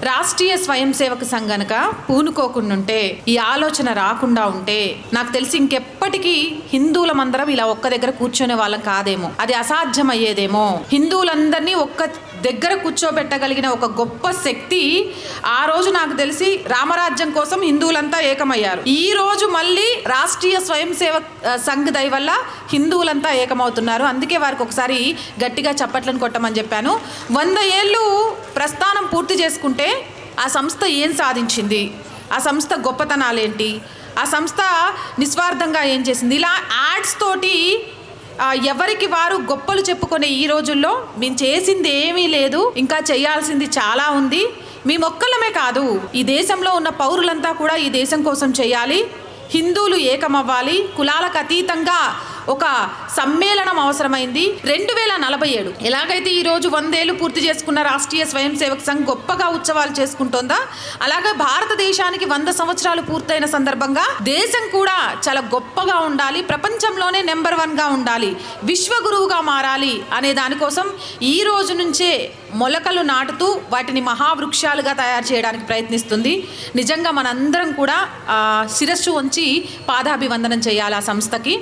రాష్ట్రీయ స్వయం సేవక సంఘ్ గనక పూనుకోకుండా ఈ ఆలోచన రాకుండా ఉంటే నాకు తెలిసి ఇంకెప్పటికీ హిందువులమందరం ఇలా ఒక్క దగ్గర కూర్చునే వాళ్ళం కాదేమో, అది అసాధ్యం అయ్యేదేమో. హిందువులందరినీ ఒక్క దగ్గర కూర్చోబెట్టగలిగిన ఒక గొప్ప శక్తి ఆ రోజు నాకు తెలిసి రామరాజ్యం కోసం హిందువులంతా ఏకమయ్యారు. ఈ రోజు మళ్ళీ రాష్ట్రీయ స్వయం సేవక్ సంఘ్ దయ వల్ల హిందువులంతా ఏకమవుతున్నారు. అందుకే వారికి ఒకసారి గట్టిగా చప్పట్లను కొట్టమని చెప్పాను. 100 ఏళ్ళు ప్రస్థానం పూర్తి చేసుకుంటే ఆ సంస్థ ఏం సాధించింది, ఆ సంస్థ గొప్పతనాలేంటి, ఆ సంస్థ నిస్వార్థంగా ఏం చేసింది, ఇలా యాడ్స్ తోటి ఎవరికి వారు గొప్పలు చెప్పుకునే ఈ రోజుల్లో మేము చేసింది ఏమీ లేదు, ఇంకా చేయాల్సింది చాలా ఉంది. మీ మొక్కలమే కాదు, ఈ దేశంలో ఉన్న పౌరులంతా కూడా ఈ దేశం కోసం చేయాలి. హిందువులు ఏకమవ్వాలి. కులాలకు అతీతంగా ఒక సమ్మేళనం అవసరమైంది. 2047 ఎలాగైతే ఈరోజు 100 ఏళ్ళు పూర్తి చేసుకున్న రాష్ట్రీయ స్వయం సేవక్ సంఘ్ గొప్పగా ఉత్సవాలు చేసుకుంటోందా, అలాగే భారతదేశానికి 100 సంవత్సరాలు పూర్తయిన సందర్భంగా దేశం కూడా చాలా గొప్పగా ఉండాలి, ప్రపంచంలోనే నెంబర్ 1గా ఉండాలి, విశ్వగురువుగా మారాలి అనే దానికోసం ఈ రోజు నుంచే మొలకలు నాటుతూ వాటిని మహావృక్షాలుగా తయారు చేయడానికి ప్రయత్నిస్తుంది. నిజంగా మనందరం కూడా శిరస్సు వంచి పాదాభివందనం చేయాలి ఆ సంస్థకి.